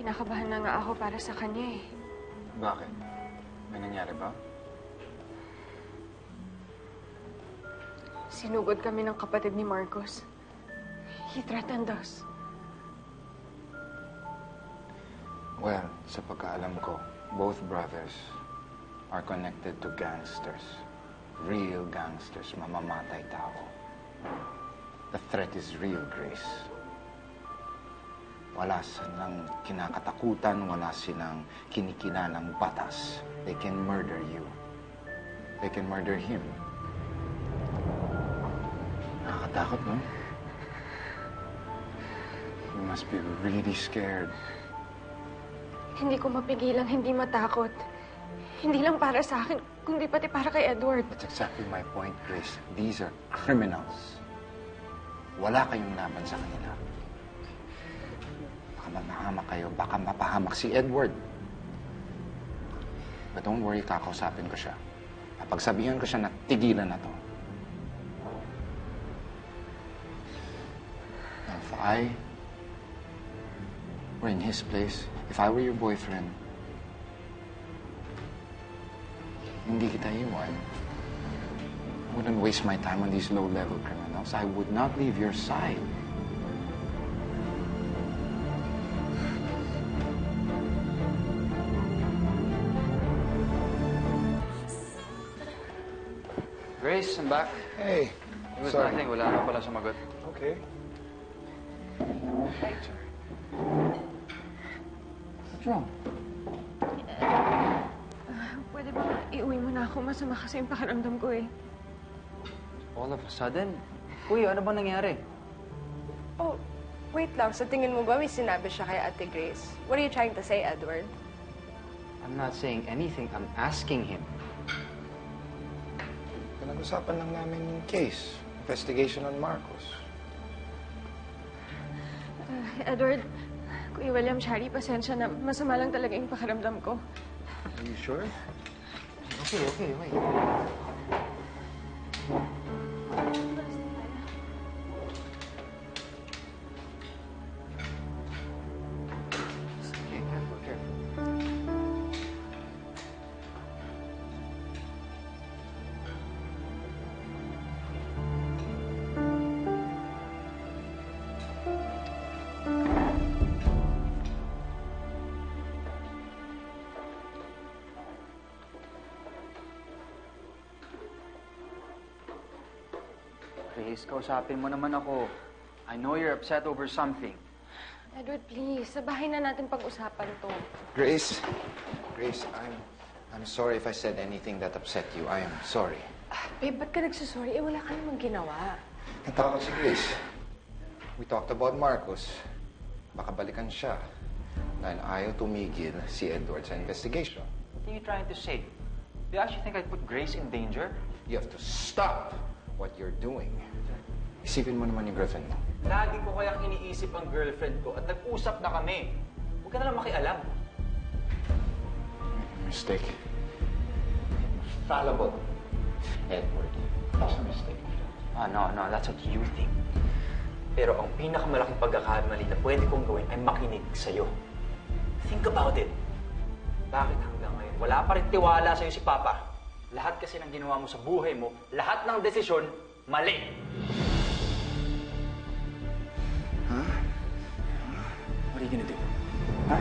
Kinakabahan na nga ako para sa kanya eh. Bakit? May nangyari ba? Sinugod kami ng kapatid ni Marcos. He threatened us. Well, sa pagkaalam ko, both brothers are connected to gangsters. Real gangsters, mamamatay tao. The threat is real, Grace. Wala silang kinakatakutan, wala silang kinikilalang batas. They can murder you. They can murder him. Nakakatakot, no? You must be really scared. Hindi ko mapigilang hindi matakot. Hindi lang para sa akin, kundi pati para kay Edward. That's exactly my point, Grace. These are criminals. Wala kayong laban sa kanila. Baka mapahamak kayo, baka mapahamak si Edward. But don't worry, kakausapin ko siya. Pagsabihan ko siya na tigilan na to. Now, if I were in his place, if I were your boyfriend, hindi kita iwan. I wouldn't waste my time on these low-level criminals. I would not leave your side. Grace, I'm back. Hey. It was Sorry. nothing. Wala ka pala sumagot. Okay. What's wrong? Pwede ba iuwi mo na ako? Masama kasi yung pakiramdam ko eh. All of a sudden? Kuya, ano ba nangyari? Oh, wait lang. Sa tingin mo ba may sinabi siya kay Ate Grace? What are you trying to say, Edward? I'm not saying anything. I'm asking him. Pinag-usapan lang namin yung case. Investigation on Marcos. Edward, Kuya William, Shari, pasensya na. Masama lang talaga yung pakiramdam ko. Are you sure? Okay. Okay, careful. Grace, kausapin mo naman ako. I know you're upset over something. Edward, please. Sa bahay na natin pag-usapan to. Grace, I'm sorry if I said anything that upset you. I am sorry. Babe, ba't ka nagsasorry? Eh, wala ka namang ginawa. Natakot si Grace. We talked about Marcos. Baka balikan siya. Dahil ayaw tumigil si Edward sa investigation. What are you trying to say? Do you actually think I put Grace in danger? You have to stop what you're doing. Isipin mo naman yung girlfriend mo. Lagi ko kayang iniisip ang girlfriend ko at nag-usap na kami. Huwag ka na lang makialam. Mistake. Fallible. Edward. That's a mistake. No, that's what you think. Pero ang pinakamalaking pagkakamali na pwede kong gawin ay makinig sa'yo. Think about it. Bakit hanggang ngayon wala pa rin tiwala sa'yo si Papa? Lahat kasi ng ginawa mo sa buhay mo, lahat ng desisyon, mali. Huh? What are you gonna do? Huh?